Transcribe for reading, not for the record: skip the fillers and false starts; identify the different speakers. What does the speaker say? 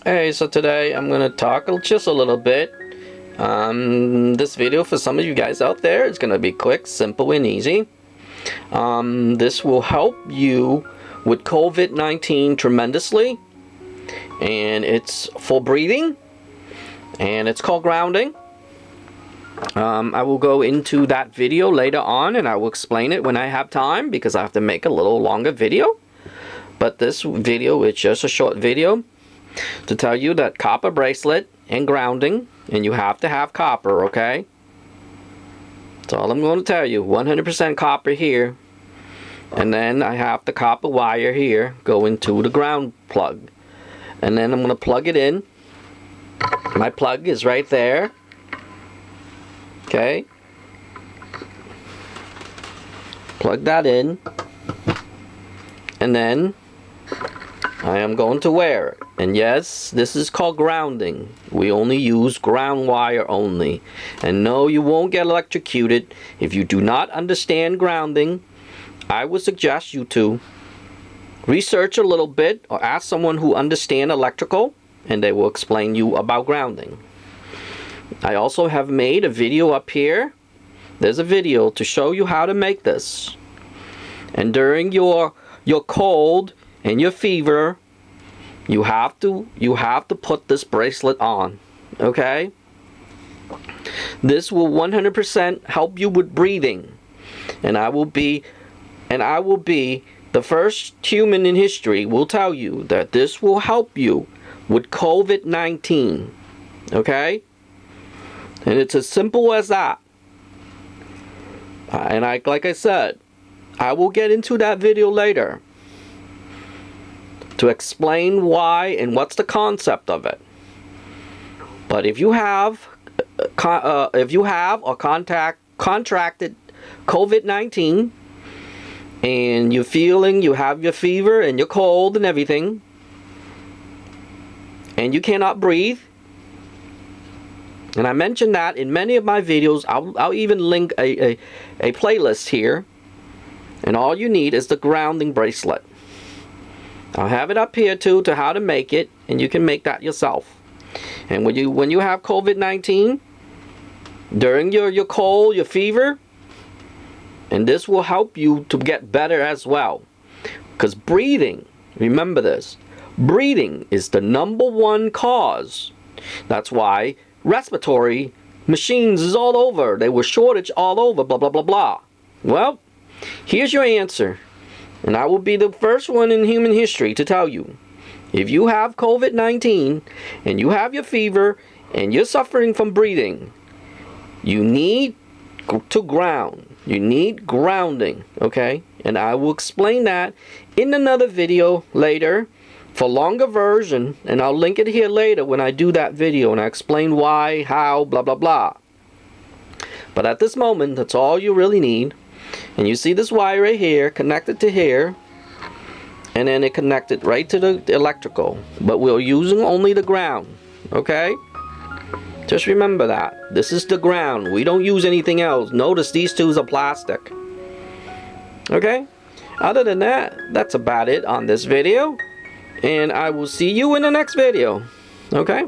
Speaker 1: Hey, so today I'm going to talk just a little bit. This video for some of you guys out there is going to be quick, simple, and easy. This will help you with COVID-19 tremendously. And it's for breathing. And it's called grounding. I will go into that video later on and I will explain it when I have time because I have to make a little longer video. But this video is just a short video to tell you that copper bracelet and grounding, and you have to have copper, okay? That's all I'm going to tell you. 100% copper here, and then I have the copper wire here going to the ground plug, and then I'm going to plug it in. My plug is right there, okay? Plug that in, and then I am going to wear it. And yes, this is called grounding. We only use ground wire only. And no, you won't get electrocuted. If you do not understand grounding, I would suggest you to research a little bit or ask someone who understands electrical and they will explain you about grounding. I also have made a video up here. There's a video to show you how to make this. And during your cold and your fever, you have to put this bracelet on, okay? This will 100% help you with breathing, and I will be the first human in history will tell you that this will help you with COVID-19, okay? And it's as simple as that. And like I said, I will get into that video later to explain why and what's the concept of it. But if you have or contracted COVID-19 and you're feeling you have your fever and you're cold and everything and you cannot breathe, and I mentioned that in many of my videos. I'll even link a playlist here, and all you need is the grounding bracelet. I'll have it up here too to how to make it, and you can make that yourself. And when you have COVID-19 during your cold, your fever, and this will help you to get better as well. Because breathing, remember this, breathing is the #1 cause. That's why respiratory machines is all over. They were shortage all over, blah blah blah blah. Well, here's your answer. And I will be the first one in human history to tell you, if you have COVID-19 and you have your fever and you're suffering from breathing, you need to ground. You need grounding, okay? And I will explain that in another video later for longer version, and I'll link it here later when I do that video and I explain why, how, blah blah blah. But at this moment, that's all you really need. And you see this wire right here connected to here, and then it connected right to the electrical, but we're using only the ground, okay? Just remember that this is the ground. We don't use anything else. Notice these two are plastic, okay? Other than that, that's about it on this video, and I will see you in the next video, okay?